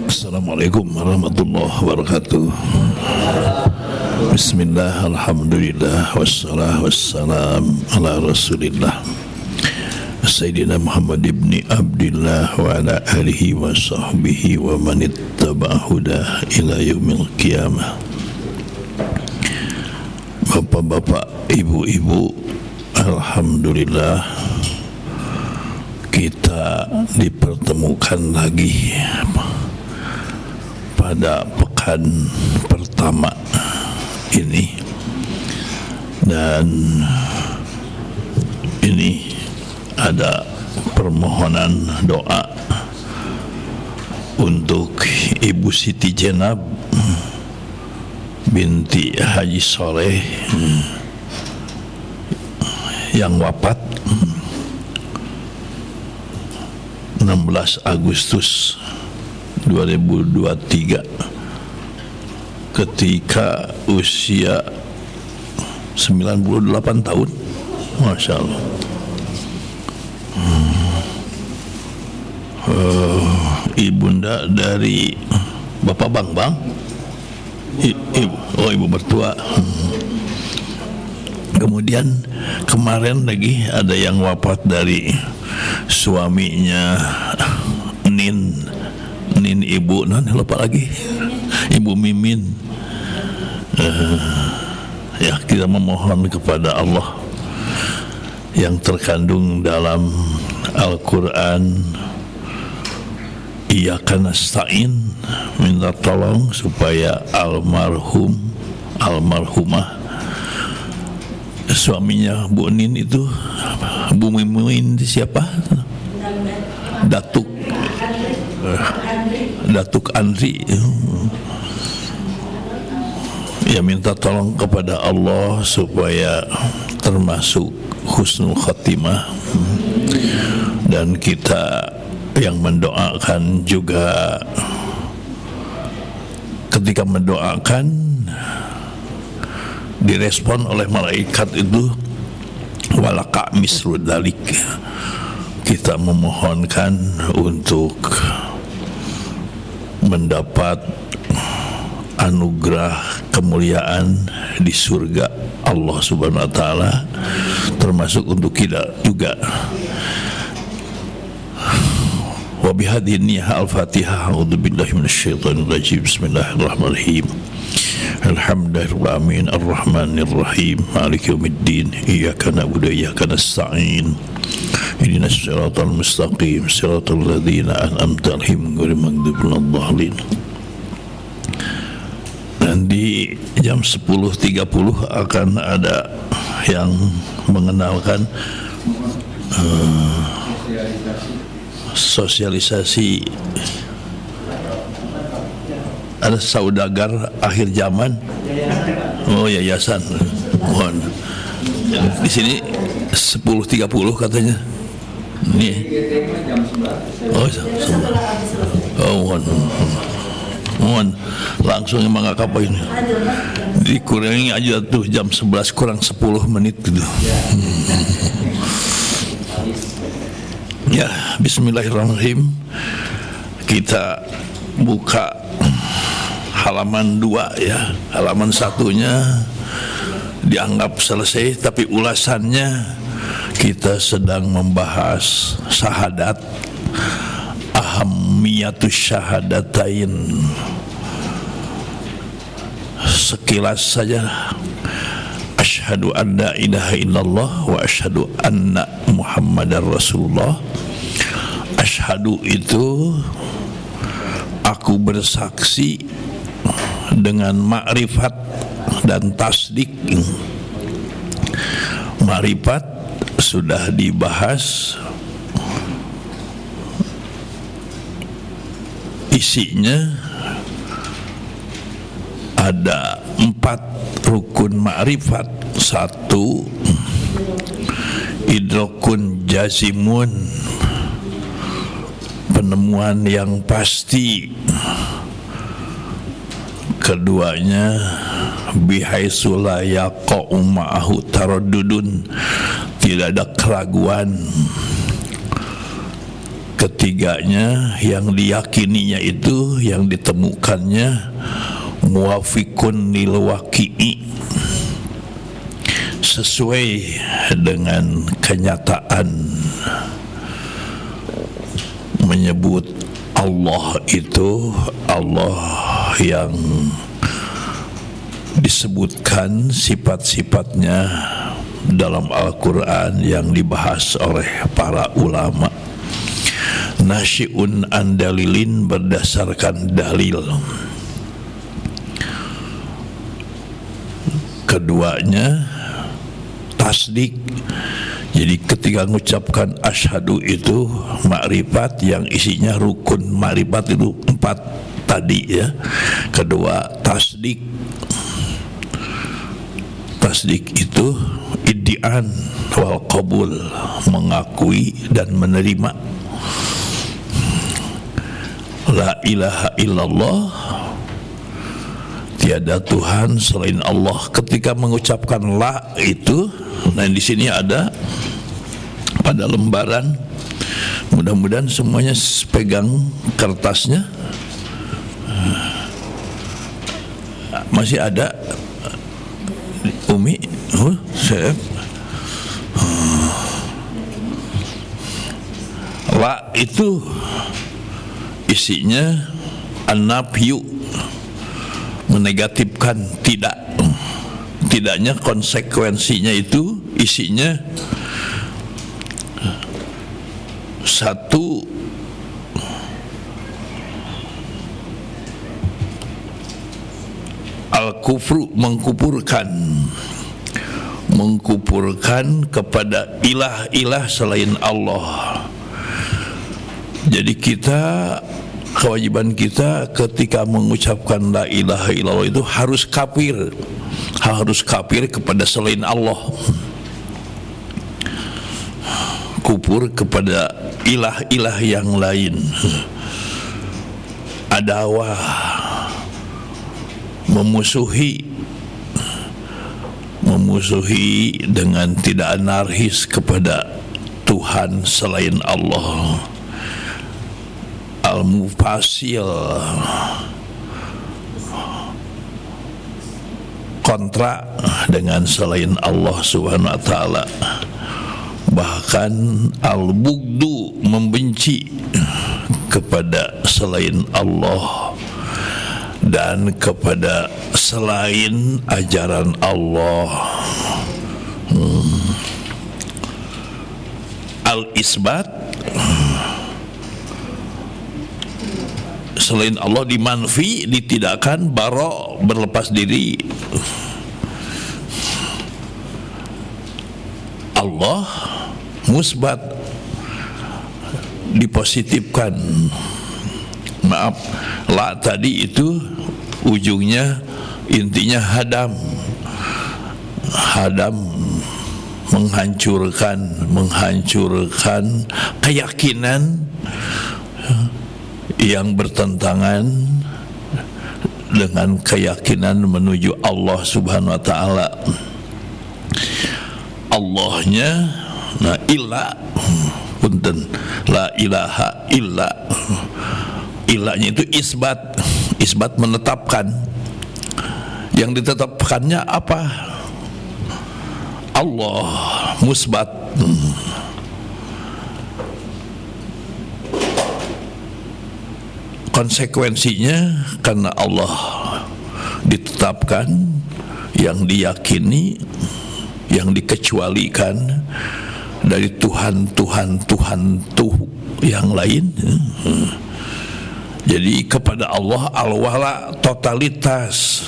Assalamualaikum warahmatullahi wabarakatuh. Bismillah, alhamdulillah, wassalam ala rasulillah Sayyidina Muhammad ibn Abdillah wa ala alihi wa sahbihi wa man ittaba'a huda ila yaumil qiyamah. Bapak-bapak, ibu-ibu, alhamdulillah kita dipertemukan lagi pada pekan pertama ini, dan ini ada permohonan doa untuk Ibu Siti Jenab binti Haji Soleh yang wafat 16 Agustus 2023 ketika usia 98 tahun. Masya Allah. Ibunda dari Bapak Bang. Ibu mertua. Kemudian kemarin lagi ada yang wafat dari suaminya Nin ibu, lupa lagi, Ibu Mimin. Ya, kita memohon kepada Allah yang terkandung dalam Al-Quran, Iyyaka nasta'in, minta tolong supaya almarhumah suaminya Bu Nin itu, Bu Mimin siapa? Datuk Andri, ya minta tolong kepada Allah supaya termasuk husnul khatimah, dan kita yang mendoakan juga ketika mendoakan direspon oleh malaikat itu walaka misru dalik. Kita memohonkan untuk mendapat anugerah kemuliaan di surga Allah Subhanahu wa taala, termasuk untuk kita juga. Wa bihadhihi niyyah al-Fatihah. A'udzubillahi minasyaitonir rajim. Bismillahirrahmanirrahim. Alhamdulillahirrahmanirrahim. Ar-Rahmanirrahim. Maliki yaumiddin. Iyyaka na'budu wa iyyaka nasta'in. Ihdinas siratal mustaqim, siratal ladzina an'amta 'alaihim ghairil maghdubi 'alaihim. Dan di jam 10.30 akan ada yang mengenalkan sosialisasi, ada saudagar akhir zaman. Oh, yayasan. Mohon. Di sini 10.30 katanya. Nih. Mohon langsung emang gak apa ini. Dikurangi aja tuh jam 11 kurang 10 menit gitu. Ya, bismillahirrahmanirrahim. Kita buka halaman 2 ya. Halaman 1-nya dianggap selesai, tapi ulasannya kita sedang membahas syahadat, ahamiyatus syahadatain. Sekilas saja, asyhadu an la ilaha illallah wa asyhadu anna muhammadar rasulullah. Asyhadu itu aku bersaksi dengan makrifat dan tasdik. Makrifat sudah dibahas, isinya ada 4 rukun makrifat. 1, idrokun jazimun, penemuan yang pasti. Keduanya bihaitsu la yaqa'u ma'ahu taraddudun, tidak ada keraguan. ketiganya yang diyakininya itu, yang ditemukannya muwafiqun lil waqi'i, sesuai dengan kenyataan. Menyebut Allah itu Allah yang disebutkan sifat-sifatnya dalam Al-Quran yang dibahas oleh para ulama. Nasyi'un an dalilin, berdasarkan dalil. Keduanya tasdik. Jadi ketika mengucapkan asyhadu itu makrifat yang isinya rukun makrifat itu 4 tadi ya. Kedua tasdik. Tasdik itu iddi'an wal qabul, mengakui dan menerima. La ilaha illallah, tiada Tuhan selain Allah. Ketika mengucapkan la itu, nah di sini ada pada lembaran, mudah-mudahan semuanya pegang kertasnya. Masih ada Umi? Saya la itu isinya an-nafyu, menegatifkan tidak. Tidaknya konsekuensinya itu isinya satu, al-kufru, mengkufurkan kepada ilah-ilah selain Allah. Jadi kewajiban kita ketika mengucapkan la ilaha illallah itu harus kafir kepada selain Allah, kufur kepada ilah-ilah yang lain, adawah, memusuhi dengan tidak anarkis kepada Tuhan selain Allah, al-mufasil, kontra dengan selain Allah subhanahu wa ta'ala, bahkan al-bugdu, membenci kepada selain Allah dan kepada selain ajaran Allah. Al-isbat, selain Allah dimanfi, ditidakkan, baro, berlepas diri. Allah musbat, dipositifkan. Maaf, la tadi itu ujungnya intinya hadam, menghancurkan keyakinan yang bertentangan dengan keyakinan menuju Allah subhanahu wa ta'ala. Allahnya, nah illa, punten, la ilaha illa, illanya itu isbat menetapkan. Yang ditetapkannya apa? Allah musbat. Konsekuensinya karena Allah ditetapkan, yang diyakini, yang dikecualikan dari Tuhan yang lain. Jadi kepada Allah al-wala, totalitas.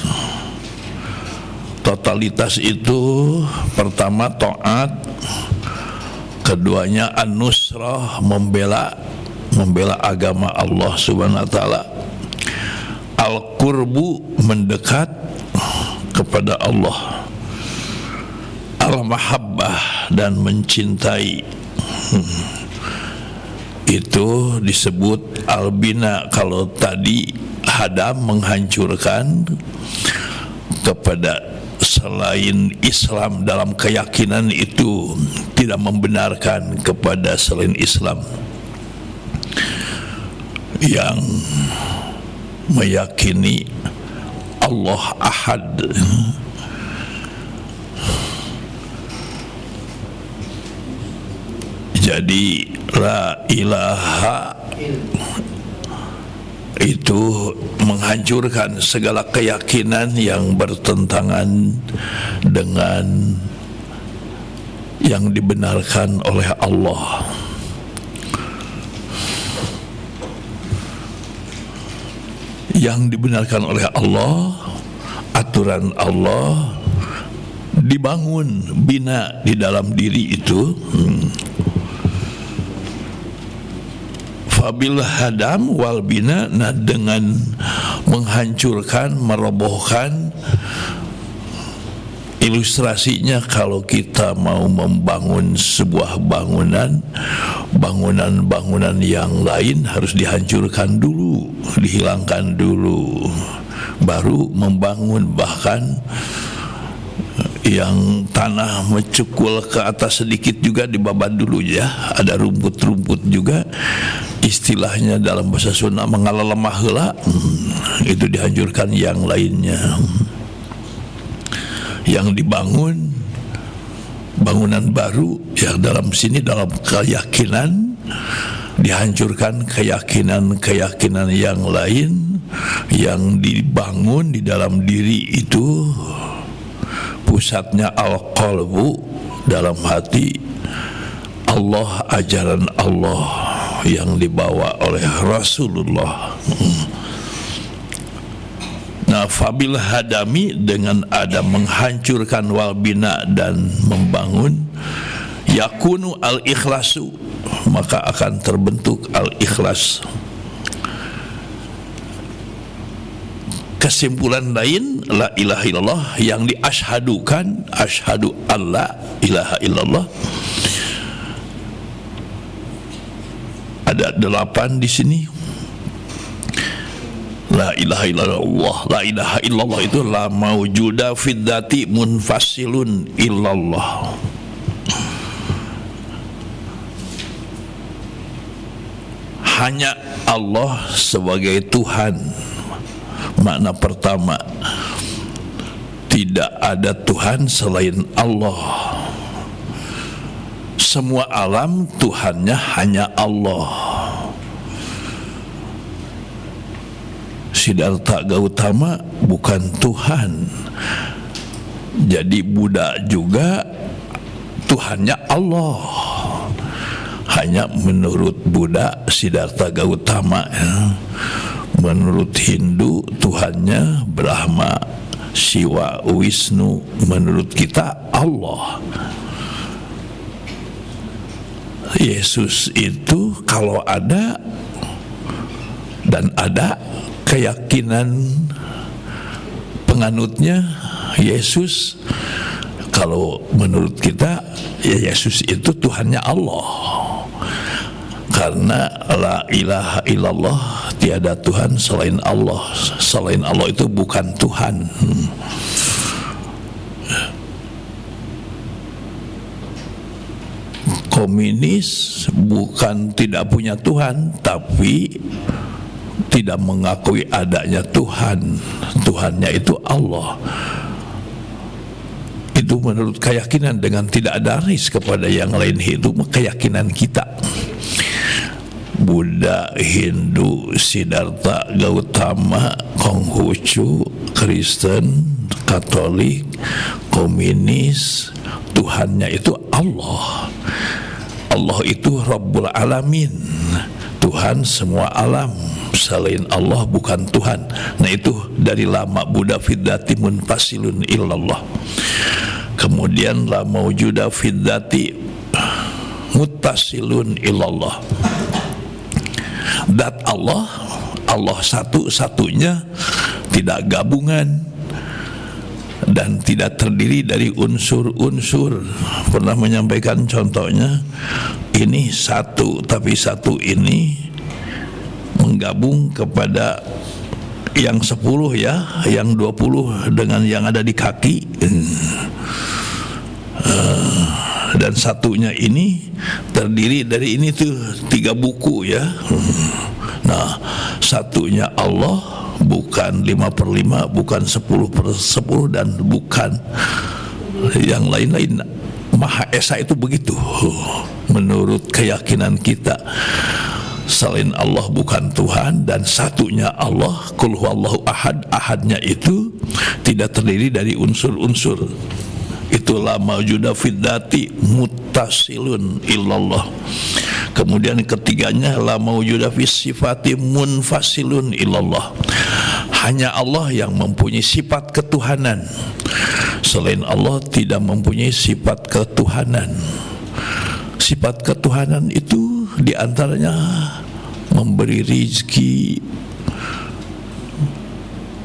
Totalitas itu pertama taat, keduanya an-nusrah, membela agama Allah subhanahu wa ta'ala, al-qurbu, mendekat kepada Allah, al-mahabbah, dan mencintai. Itu disebut al-bina. Kalau tadi hadam, menghancurkan kepada selain Islam dalam keyakinan, itu tidak membenarkan kepada selain Islam. yang meyakini Allah Ahad. Jadi la ilaha itu menghancurkan segala keyakinan yang bertentangan dengan yang dibenarkan oleh Allah. Yang dibenarkan oleh Allah, aturan Allah dibangun, bina di dalam diri itu. Fabil hadam wal bina, nah dengan menghancurkan, merobohkan. Ilustrasinya kalau kita mau membangun sebuah bangunan, bangunan yang lain harus dihancurkan dulu, dihilangkan dulu, baru membangun. Bahkan yang tanah mencukul ke atas sedikit juga dibabat dulu ya, ada rumput-rumput juga, istilahnya dalam bahasa Sunda mengalah lemah heula, itu dihancurkan yang lainnya. Yang dibangun bangunan baru ya, dalam sini dalam keyakinan, dihancurkan keyakinan yang lain yang dibangun di dalam diri itu. Pusatnya al-qalbu, dalam hati. Allah, ajaran Allah yang dibawa oleh Rasulullah. Nah, fabil hadami, dengan ada menghancurkan wal bina dan membangun, yakunu al-ikhlasu, maka akan terbentuk al-ikhlas. Kesimpulan lain, la ilaha illallah yang diashadukan, asyhadu alla ilaha illallah. Ada 8 di sini. La ilaha illallah, la ilaha illallah itu la maujuda fid dzati munfasilun illallah. Hanya Allah sebagai Tuhan. Makna pertama, tidak ada Tuhan selain Allah. Semua alam Tuhannya hanya Allah. Siddhartha Gautama bukan Tuhan. Jadi Buddha juga Tuhannya Allah. Hanya menurut Buddha Siddhartha Gautama ya. Menurut Hindu Tuhannya Brahma, Siwa, Wisnu. Menurut kita Allah. Yesus itu kalau ada dan ada keyakinan penganutnya Yesus, kalau menurut kita ya Yesus itu Tuhannya Allah. Karena la ilaha illallah, tiada Tuhan selain Allah. Selain Allah itu bukan Tuhan. Komunis bukan tidak punya Tuhan, tapi tidak mengakui adanya Tuhan. Tuhannya itu Allah. Itu menurut keyakinan, dengan tidak ada ris kepada yang lain. Itu keyakinan kita. Buddha, Hindu, Siddhartha Gautama, Konghucu, Kristen, Katolik, komunis, Tuhannya itu Allah. Allah itu Rabbul Alamin, Tuhan semua alam. Selain Allah bukan Tuhan. Nah itu dari lama Buddha fiddati munfasilun illallah. Kemudian la maujuda fiddati muttasilun illallah. Dat Allah, Allah satu-satunya, tidak gabungan dan tidak terdiri dari unsur-unsur. Pernah menyampaikan contohnya, ini satu, tapi satu ini menggabung kepada yang 10 ya, yang 20 dengan yang ada di kaki. Dan satunya ini terdiri dari ini tuh 3 buku ya. Nah, satunya Allah, bukan 5/5, bukan 10/10, dan bukan yang lain-lain. Maha Esa itu begitu menurut keyakinan kita. Selain Allah bukan Tuhan, dan satunya Allah, Qul huwallahu ahad. Ahadnya itu tidak terdiri dari unsur-unsur. Itu la maujuda fid dzati muttasilun illallah. Kemudian ketiganya la maujuda fis sifati munfasilun illallah. Hanya Allah yang mempunyai sifat ketuhanan. Selain Allah tidak mempunyai sifat ketuhanan. Sifat ketuhanan itu diantaranya memberi rizki,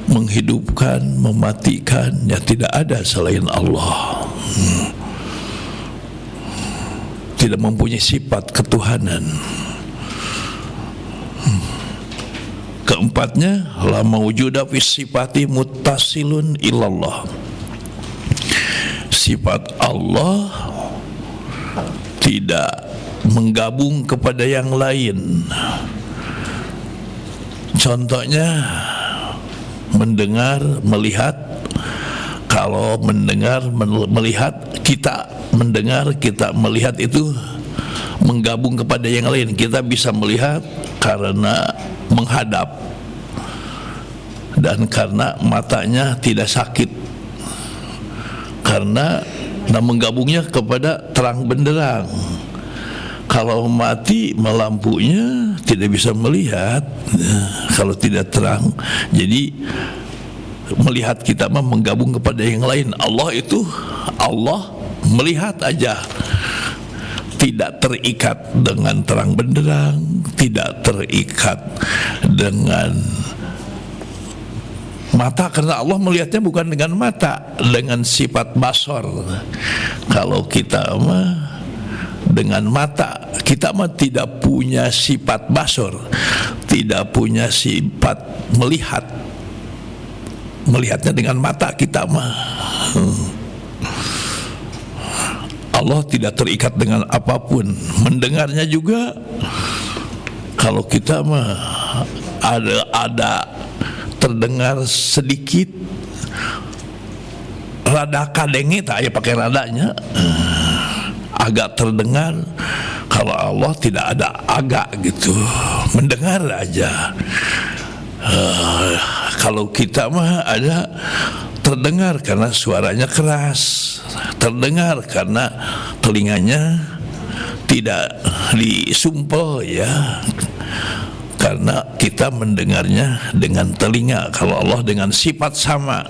menghidupkan, mematikan, yang tidak ada selain Allah. Tidak mempunyai sifat ketuhanan. Keempatnya, la maujuda fis sifati muttasilun illallah. Sifat Allah tidak menggabung kepada yang lain. Contohnya mendengar, melihat. Kalau mendengar, melihat, kita mendengar, kita melihat itu menggabung kepada yang lain. Kita bisa melihat karena menghadap, dan karena matanya tidak sakit, karena menggabungnya kepada terang benderang. Kalau mati lampunya tidak bisa melihat, kalau tidak terang. Jadi melihat kita menggabung kepada yang lain. Allah itu Allah melihat aja, tidak terikat dengan terang benderang, tidak terikat dengan mata, karena Allah melihatnya bukan dengan mata, dengan sifat basor. Kalau kita dengan mata, kita tidak punya sifat basor, tidak punya sifat melihat. Melihatnya dengan mata kita Allah tidak terikat dengan apapun. Mendengarnya juga, kalau kita ada terdengar sedikit rada kadenge, tak ya pakai radanya, agak terdengar. Kalau Allah tidak ada agak gitu, mendengar aja. Kalau kita ada terdengar karena suaranya keras, terdengar karena telinganya tidak disumpel, ya, karena kita mendengarnya dengan telinga. Kalau Allah dengan sifat sama,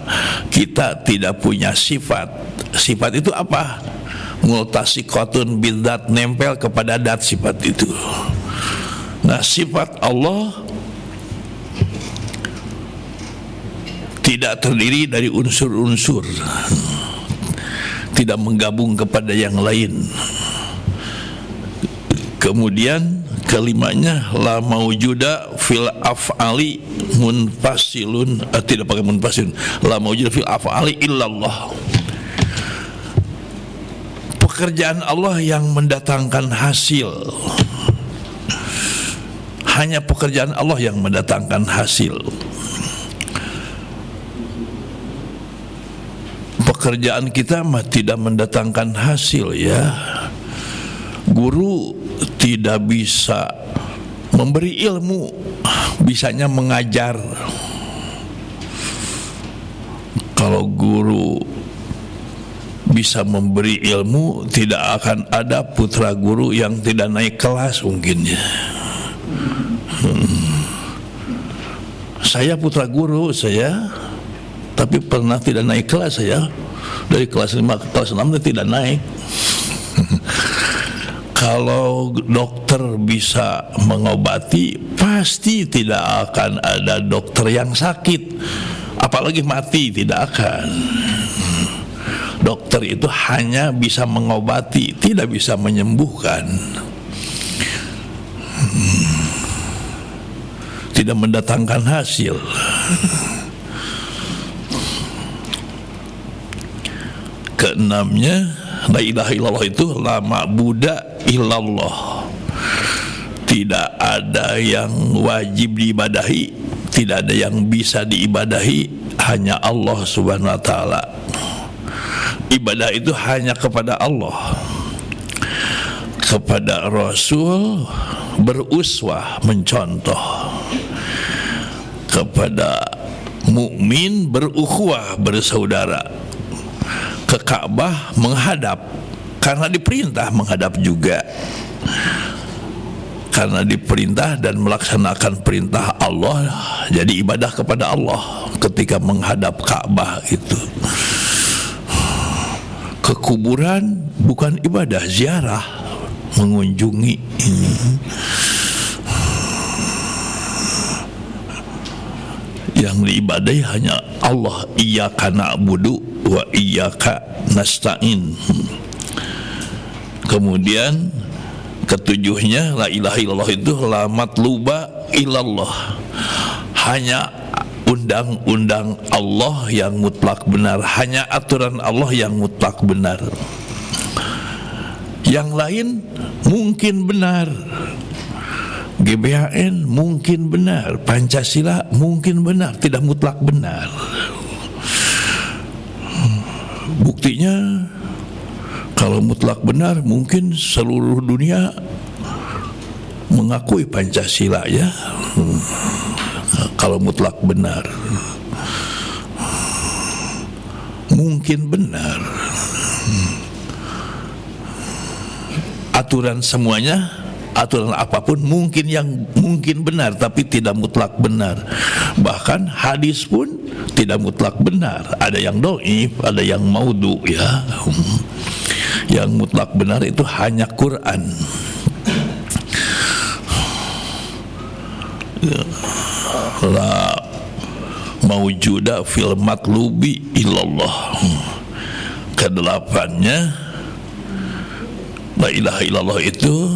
kita tidak punya sifat. Sifat itu apa? Multasikotun bidzat, nempel kepada dat sifat itu. Nah, sifat Allah tidak terdiri dari unsur-unsur, tidak menggabung kepada yang lain. Kemudian kelimanya, la maujuda fil af'ali munfasilun, tidak pakai munfasilun, la maujuda fil af'ali illallah. Pekerjaan Allah yang mendatangkan hasil, hanya pekerjaan Allah yang mendatangkan hasil. Pekerjaan kita tidak mendatangkan hasil, ya. Guru tidak bisa memberi ilmu, bisanya mengajar. Kalau guru bisa memberi ilmu, tidak akan ada putra guru yang tidak naik kelas mungkin, ya. Saya putra guru, saya, tapi pernah tidak naik kelas. Saya dari kelas 5 ke kelas 6 tidak naik. Kalau dokter bisa mengobati, pasti tidak akan ada dokter yang sakit, apalagi mati, tidak akan. Dokter itu hanya bisa mengobati, tidak bisa menyembuhkan, tidak mendatangkan hasil. Keenamnya, la ilaha illallah itu la ma'buda illallah. tidak ada yang wajib diibadahi, tidak ada yang bisa diibadahi, hanya Allah Subhanahu wa taala. Ibadah itu hanya kepada Allah, kepada Rasul beruswah, mencontoh, kepada mukmin berukhuwah, bersaudara, ke Ka'bah menghadap karena diperintah menghadap juga, karena diperintah dan melaksanakan perintah Allah, jadi ibadah kepada Allah ketika menghadap Ka'bah itu. Ke kuburan bukan ibadah, ziarah, mengunjungi. Yang diibadahi hanya Allah. Iyyaka na'budu wa iyyaka nasta'in. Kemudian ketujuhnya, la ilaha illallah itu la matluba illallah, hanya undang-undang Allah yang mutlak benar, hanya aturan Allah yang mutlak benar. Yang lain mungkin benar, GBHN mungkin benar, Pancasila mungkin benar, tidak mutlak benar. Buktinya kalau mutlak benar mungkin seluruh dunia mengakui Pancasila, ya. Kalau mutlak benar mungkin benar. Aturan semuanya, aturan apapun mungkin, yang mungkin benar tapi tidak mutlak benar. Bahkan hadis pun tidak mutlak benar, ada yang dhaif, ada yang maudhu, ya. Yang mutlak benar itu hanya Quran. La maujuda fil matlubi illallah. Kedelapannya, la ilaha illallah itu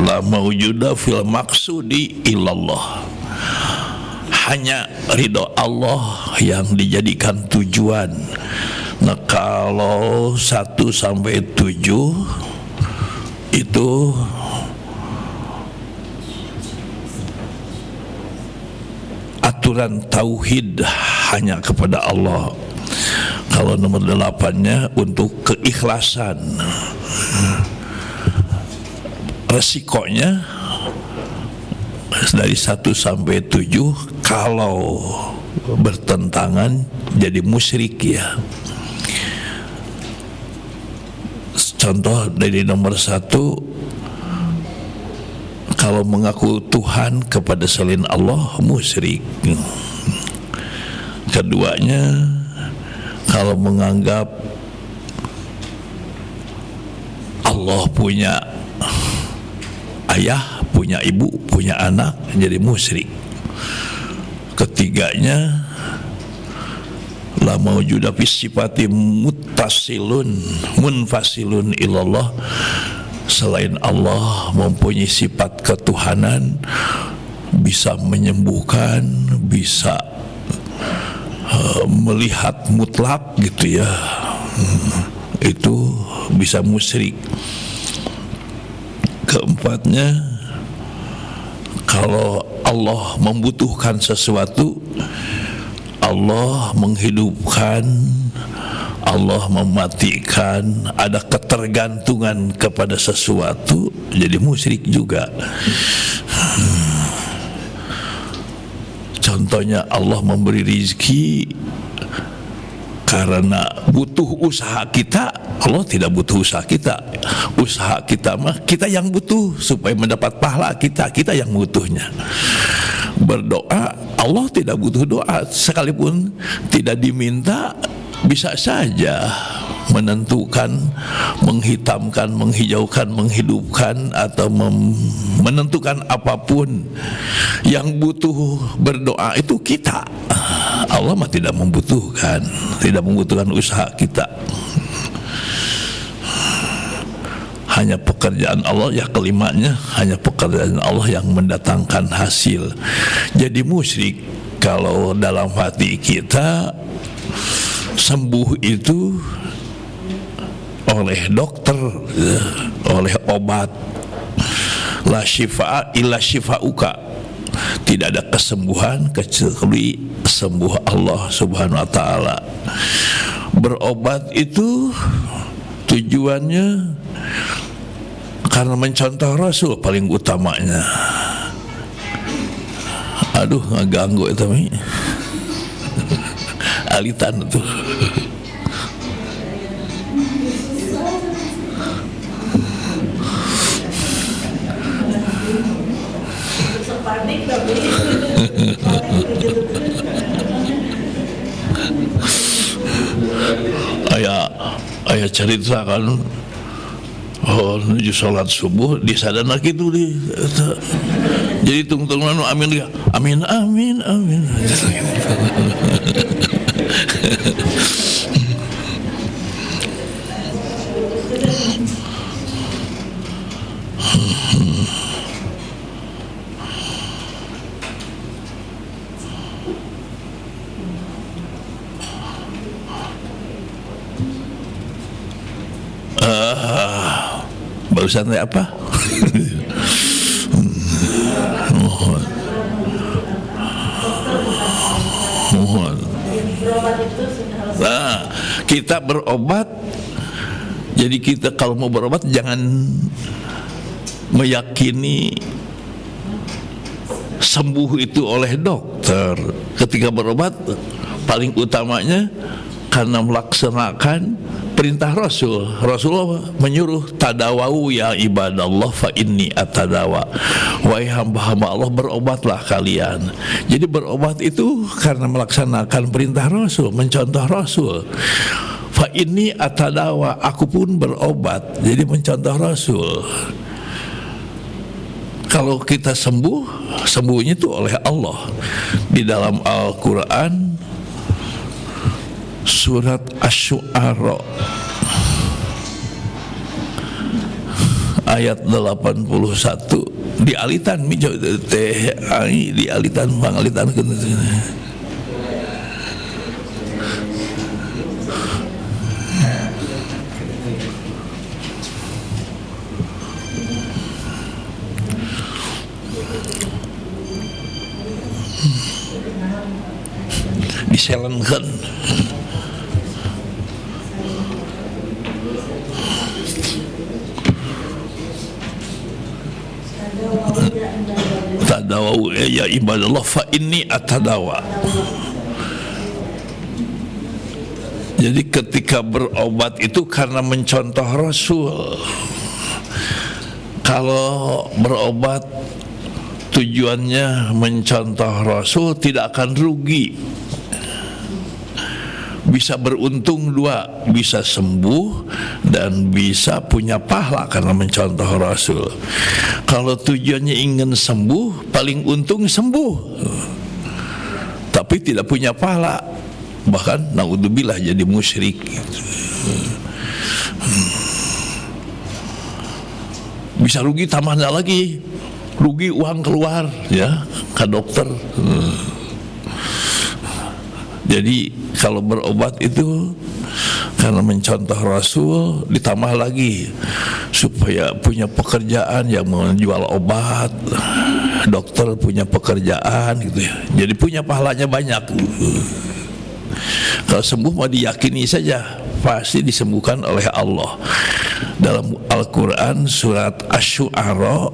la maujuda fil maksudi illallah, hanya ridho Allah yang dijadikan tujuan. Nah, kalau 1 sampai 7 itu aturan tauhid hanya kepada Allah. Kalau nomor 8-nya untuk keikhlasan. Resikonya dari 1 sampai 7 kalau bertentangan jadi musyrik, ya. Contoh dari nomor 1, kalau mengaku Tuhan kepada selain Allah musyrik. Keduanya, kalau menganggap Allah punya ayah, punya ibu, punya anak, jadi musyrik. Ketiganya, la maujuda fi sifati muttasilun munfasilun ilallah, selain Allah mempunyai sifat ketuhanan, bisa menyembuhkan, bisa melihat mutlak, gitu ya. Itu bisa musyrik. Keempatnya, kalau Allah membutuhkan sesuatu, Allah menghidupkan, Allah mematikan, ada ketergantungan kepada sesuatu, jadi musyrik juga. Contohnya, Allah memberi rizki karena butuh usaha kita. Allah tidak butuh usaha kita. Usaha kita mah kita yang butuh supaya mendapat pahala kita yang butuhnya. Berdoa, Allah tidak butuh doa, sekalipun tidak diminta bisa saja menentukan, menghitamkan, menghijaukan, menghidupkan, atau menentukan apapun. Yang butuh berdoa itu kita. Allah mah tidak membutuhkan usaha kita. Hanya pekerjaan Allah, ya kelimanya, hanya pekerjaan Allah yang mendatangkan hasil. Jadi musyrik kalau dalam hati kita sembuh itu oleh dokter, oleh obat. La syifaa illa syifauka. Tidak ada kesembuhan kecuali sembuh Allah Subhanahu wa taala. Berobat itu tujuannya karena mencontoh Rasul paling utamanya. Aduh, ngeganggu itu mi. Alitan itu. ayah cerita kan, menuju sholat subuh di sadana gitu di. Jadi tunggu-tunggu amin dia, amin amin amin. Barusan apa? Mohon. Nah, kita berobat. Jadi kita kalau mau berobat jangan meyakini sembuh itu oleh dokter. Ketika berobat paling utamanya karena melaksanakan perintah Rasul. Rasulullah menyuruh tadawau ya ibadallah fa inni atadawa. Wahai hamba-hamba Allah, berobatlah kalian. Jadi berobat itu karena melaksanakan perintah Rasul, mencontoh Rasul. Fa inni atadawa, aku pun berobat. Jadi mencontoh Rasul. Kalau kita sembuh, sembuhnya itu oleh Allah. Di dalam Al-Quran surat Asy-Syu'ara ayat 81 dialitan mijo teh ai dialitan pangalitan diselenkeun. Tadawau ya ibadallah fa inni atadawa. Jadi ketika berobat itu karena mencontoh Rasul. Kalau berobat tujuannya mencontoh Rasul tidak akan rugi. Bisa beruntung dua, bisa sembuh dan bisa punya pahala karena mencontoh Rasul. Kalau tujuannya ingin sembuh, paling untung sembuh, tapi tidak punya pahala, bahkan naudzubillah jadi musyrik. Bisa rugi tambahnya lagi, rugi uang keluar ya ke dokter. Jadi kalau berobat itu karena mencontoh Rasul, ditambah lagi supaya punya pekerjaan yang menjual obat, dokter punya pekerjaan gitu ya. Jadi punya pahalanya banyak. Kalau sembuh mau diyakini saja pasti disembuhkan oleh Allah. Dalam Al-Quran surat Asy-Syu'ara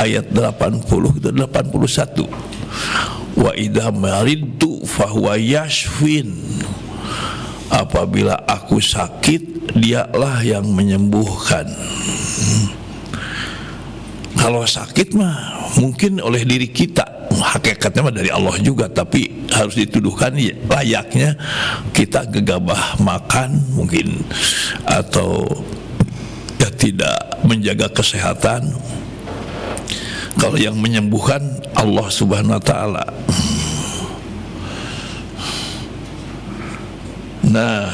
ayat 80 ke 81. Wa idza maridtu fahuwa yashfin. Apabila aku sakit, dialah yang menyembuhkan. Kalau sakit mah mungkin oleh diri kita, hakikatnya mah dari Allah juga, tapi harus dituduhkan layaknya kita gegabah makan mungkin, atau ya tidak menjaga kesehatan. Kalau yang menyembuhkan Allah Subhanahu wa taala. Nah,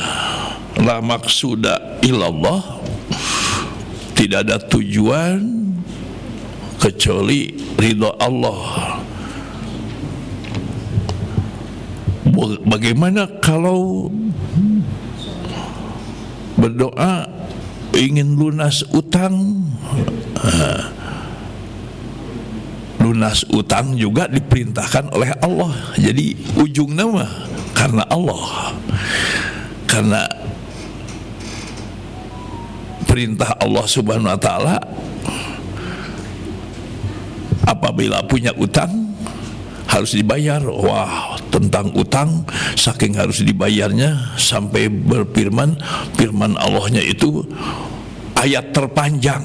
la maksuda illallah, tidak ada tujuan kecuali ridho Allah. Bagaimana kalau berdoa ingin lunas utang, lunas utang juga diperintahkan oleh Allah. Jadi ujungnya mah karena Allah, karena perintah Allah Subhanahu wa Ta'ala. Apabila punya utang harus dibayar. Wah, tentang utang saking harus dibayarnya sampai berfirman, firman Allahnya itu ayat terpanjang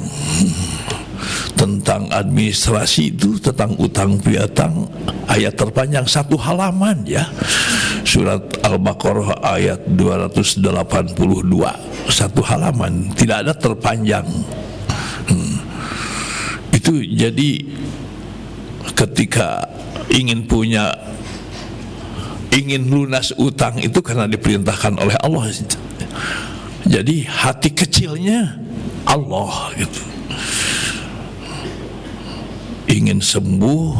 tentang administrasi itu, tentang utang piutang, ayat terpanjang satu halaman ya. Surat Al-Baqarah ayat 282, satu halaman, tidak ada terpanjang. Itu jadi ketika ingin lunas utang itu karena diperintahkan oleh Allah. Jadi hati kecilnya Allah gitu. Ingin sembuh,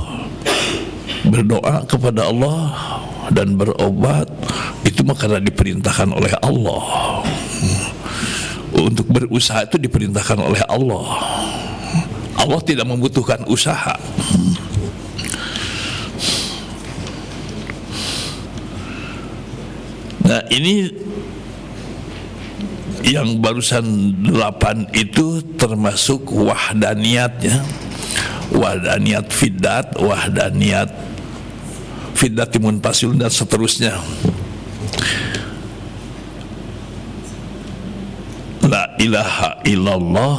berdoa kepada Allah dan berobat, itu mah karena diperintahkan oleh Allah. Untuk berusaha itu diperintahkan oleh Allah. Allah tidak membutuhkan usaha. Nah, ini yang barusan 8 itu termasuk wahdaniyatnya. Wahdaniyat fiddat, wahdaniyat fiddat timun pasil dan seterusnya. La ilaha illallah,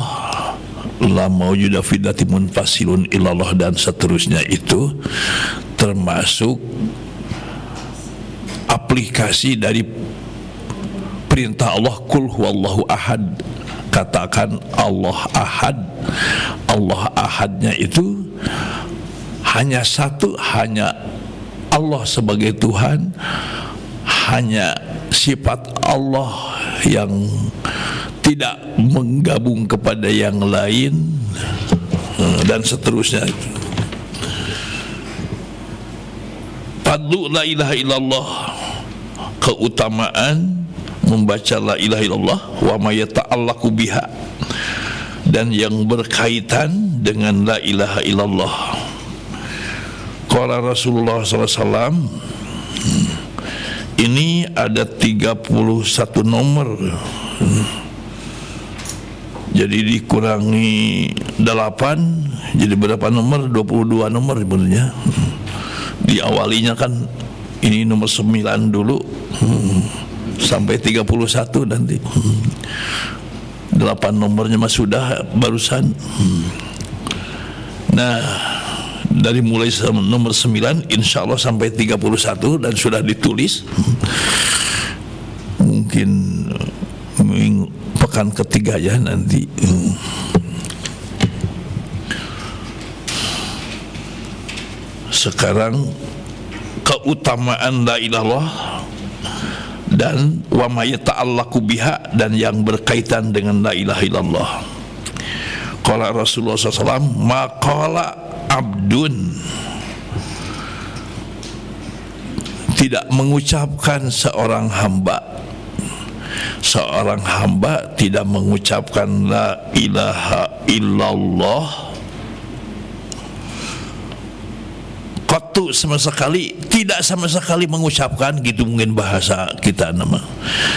la maujuda fiddat timun pasilun illallah dan seterusnya, itu termasuk aplikasi dari perintah Allah, kul huwallahu ahad. Katakan Allah ahad. Allah ahadnya itu hanya satu, hanya Allah sebagai Tuhan, hanya sifat Allah yang tidak menggabung kepada yang lain, dan seterusnya. Fadlu la ilaha illallah, keutamaan membaca la ilaha illallah, wa ma yata'allaqu biha, dan yang berkaitan dengan la ilaha illallah. Qala Rasulullah SAW, ini ada 31 nomor, jadi dikurangi 8 jadi berapa nomor? 22 nomor sebenarnya. Diawalinya kan ini nomor 9 dulu, sampai 31 nanti. 8 nomornya mah sudah barusan. Nah, dari mulai nomor 9 insya Allah sampai 31 dan sudah ditulis. Mungkin pekan ketiga ya nanti. Sekarang keutamaan la ilallah dan wa ma yata'allaqu biha, dan yang berkaitan dengan la ilaha illallah. Qala Rasulullah SAW, maqala abdun, tidak mengucapkan seorang hamba tidak mengucapkan la ilaha illallah qattu, sama sekali, tidak sama sekali mengucapkan, gitu mungkin bahasa kita nama,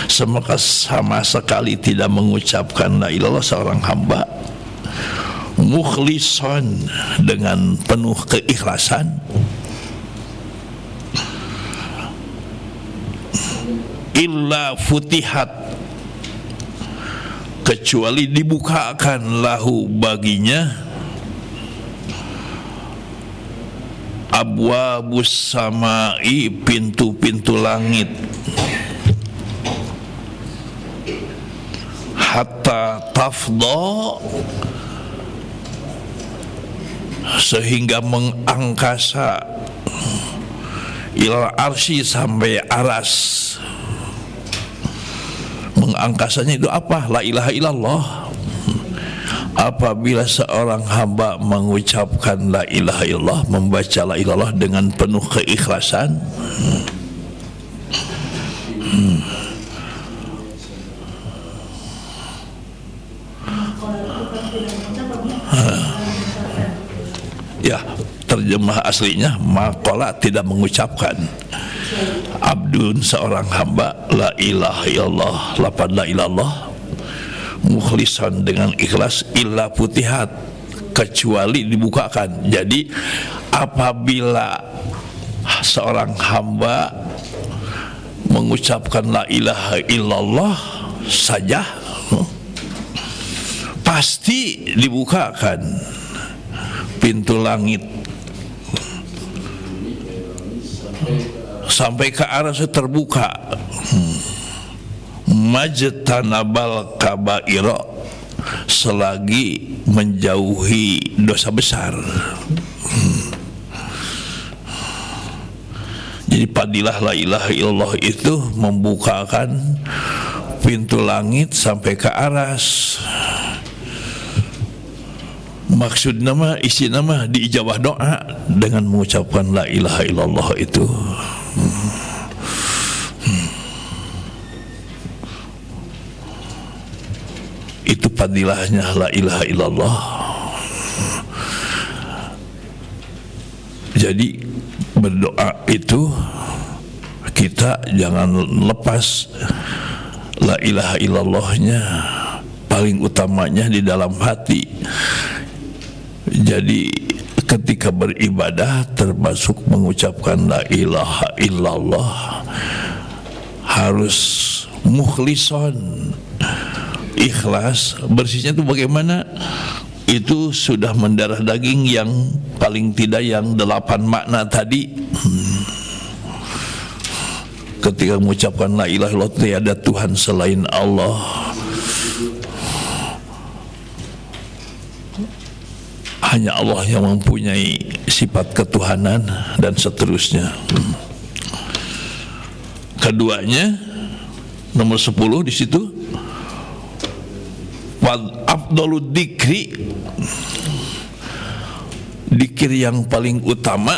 sama sekali tidak mengucapkan la ilallah seorang hamba, mukhlisan, dengan penuh keikhlasan, illa futihat, kecuali dibukakan lahu baginya abwabus samai, pintu-pintu langit, hatta tafdha, sehingga mengangkasa, ilal arsy, sampai aras. Mengangkasanya itu apa? La ilaha illallah. Apabila seorang hamba mengucapkan la ilaha illallah, membaca la ilaha illallah dengan penuh keikhlasan, ya terjemah aslinya maqala, tidak mengucapkan. Abdun, seorang hamba, la ilaha illallah, lafaz la ilallah, mukhlisan, dengan ikhlas, illa putihat, kecuali dibukakan. Jadi apabila seorang hamba mengucapkan la ilaha illallah saja, pasti dibukakan pintu langit sampai ke arah terbuka. Majtanabal kabaira, selagi menjauhi dosa besar. Jadi fadilah la ilaha illallah itu membukakan pintu langit sampai ke aras. Maksud nama, isi nama diijabah doa dengan mengucapkan la ilaha illallah itu. Itu fadilahnya la ilaha illallah. Jadi berdoa itu kita jangan lepas la ilaha illallahnya, paling utamanya di dalam hati. Jadi ketika beribadah termasuk mengucapkan la ilaha illallah harus mukhlison, ikhlas. Bersihnya itu bagaimana? Itu sudah mendarah daging yang paling tidak yang 8 makna tadi. Ketika mengucapkan la ilaha illallah, tiada Tuhan selain Allah, hanya Allah yang mempunyai sifat ketuhanan, dan seterusnya. Keduanya nomor 10 di situ, afdalud dzikri, dzikir yang paling utama.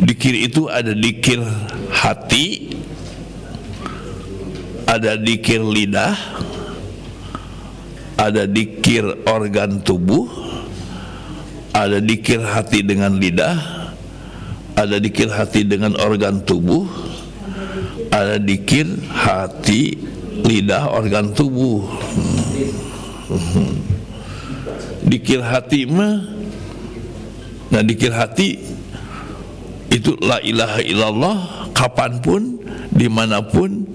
Dzikir itu ada dzikir hati, ada dzikir lidah, ada dzikir organ tubuh, ada dzikir hati dengan lidah, ada dzikir hati dengan organ tubuh, ada dzikir hati, lidah, organ tubuh. Dzikir hati mah, nah dzikir hati itu la ilaha illallah kapanpun, dimanapun,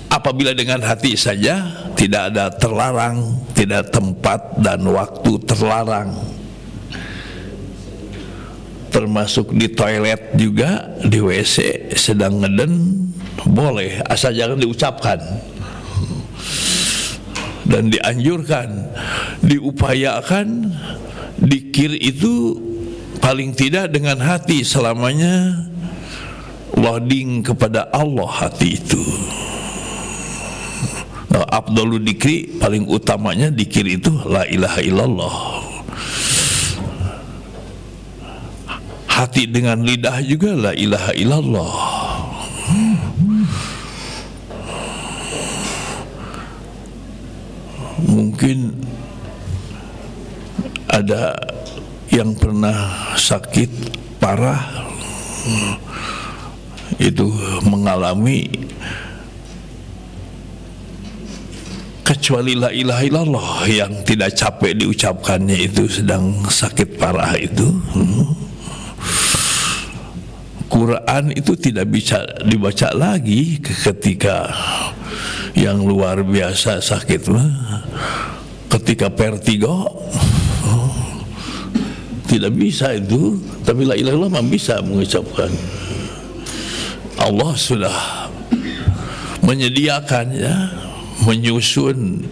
apabila dengan hati saja, tidak ada terlarang, tidak tempat dan waktu terlarang. Termasuk di toilet juga, di WC sedang ngeden boleh, asal jangan diucapkan. Dan dianjurkan, diupayakan dzikir itu paling tidak dengan hati, selamanya loading kepada Allah hati itu. Afdalul dzikri, paling utamanya dzikir itu la ilaha illallah. Hati dengan lidah juga la ilaha illallah. Mungkin ada yang pernah sakit parah, itu mengalami, kecuali la ilaha illallah yang tidak capek diucapkannya itu sedang sakit parah itu. Quran itu tidak bisa dibaca lagi ketika yang luar biasa sakit mah. Ketika vertigo tidak bisa itu, tapi la ilaha illallah bisa mengucapkan. Allah sudah menyediakan, ya, menyusun.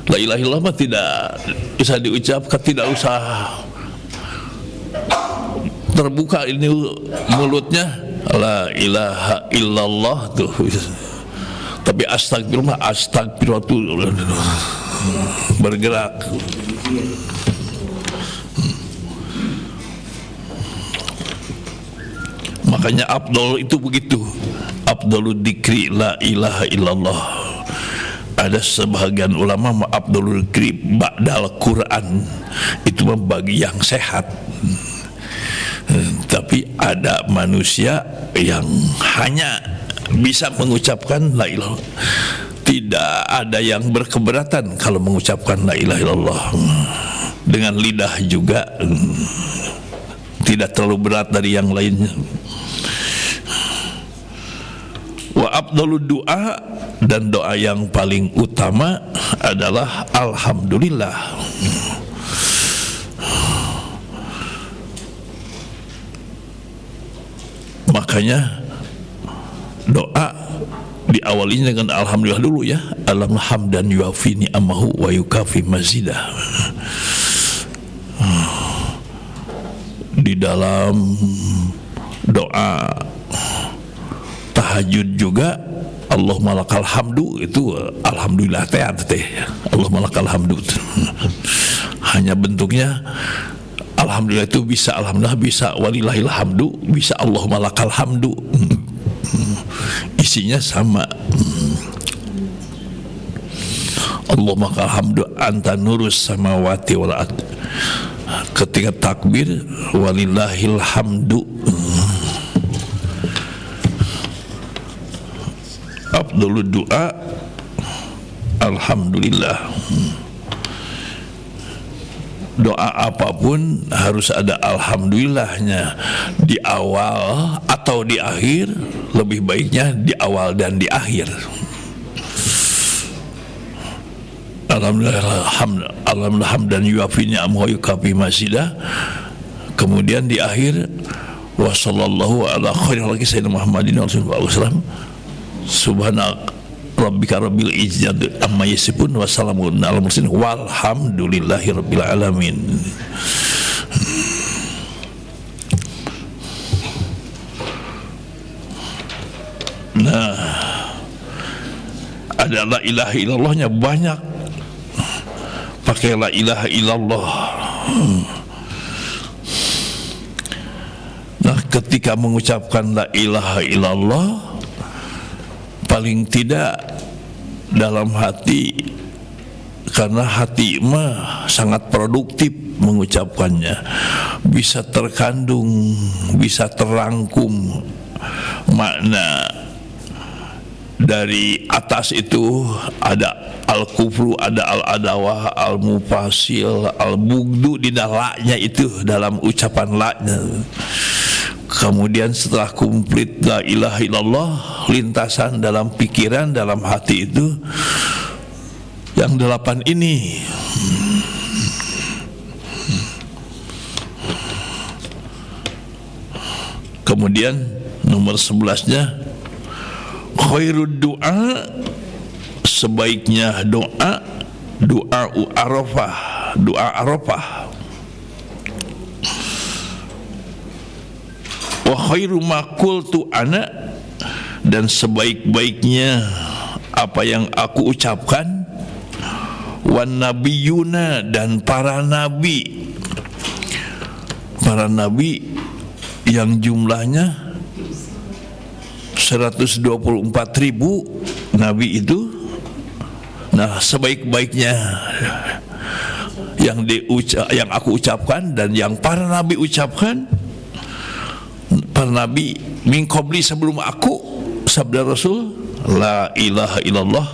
La ilaha illallah tidak bisa diucapkan, tidak usah terbuka ini mulutnya la ilaha illallah tuh, tapi astagfirullah, astagfirullah tuh bergerak. Makanya afdal itu begitu, afdalud dzikri la ilaha illallah. ada sebagian ulama Abdul Qirib ba'dal Quran itu membagi yang sehat. Tapi ada manusia yang hanya bisa mengucapkan la ilaha, tidak ada yang berkeberatan kalau mengucapkan la ilaha illallah dengan lidah juga, tidak terlalu berat dari yang lainnya. Wa afdalud doa, dan doa yang paling utama adalah alhamdulillah. Makanya doa diawali dengan alhamdulillah dulu ya. Alhamdan yuafi ni'amahu wa yukafi mazidah. Di dalam doa tahajud juga Allahumma lakal hamdu, itu alhamdulillah teh Allahumma lakal hamdu. Hanya bentuknya alhamdulillah itu bisa alhamdulillah, bisa walillahil hamdu, bisa Allahumma lakal hamdu. Isinya sama. Allahumma lakal hamdu anta nurus samawati wal ard. Ketika takbir walillahil hamdu. Afdalud doa alhamdulillah. Doa apapun harus ada alhamdulillahnya di awal atau di akhir. Lebih baiknya di awal dan di akhir. Alhamdulillah hamdan yuafi ni'amahu wa yukafi mazidah. Kemudian di akhir wa sallallahu ala khairil khalqi sayyidina Muhammadin sallallahu alaihi wasallam. Subhana rabbika rabbil izzati amma yasifun wa salamun alal mursalin walhamdulillahi rabbil alamin. Nah, ada la ilaha illallahnya banyak. Pakai la ilaha illallah. Nah, ketika mengucapkan la ilaha illallah, paling tidak dalam hati, karena hati mah sangat produktif mengucapkannya, bisa terkandung, bisa terangkum makna dari atas itu. Ada al-kufru, ada al-adawah, al-mufasil, al-bugdu di dalamnya itu, dalam ucapan la-nya. Kemudian setelah komplit la ilaha illallah, lintasan dalam pikiran, dalam hati itu yang 8 ini. Kemudian nomor 11-nya khairud doa, sebaiknya doa, doa Arafah, doa Arafah. Wa khairu ma qultu ana, dan sebaik-baiknya apa yang aku ucapkan, wan nabiyuna, dan para nabi. Para nabi yang jumlahnya 124.000 nabi itu. Nah, sebaik-baiknya yang aku ucapkan dan yang para nabi ucapkan. Para nabi min qabli, sebelum aku, sabda Rasul, la ilaha illallah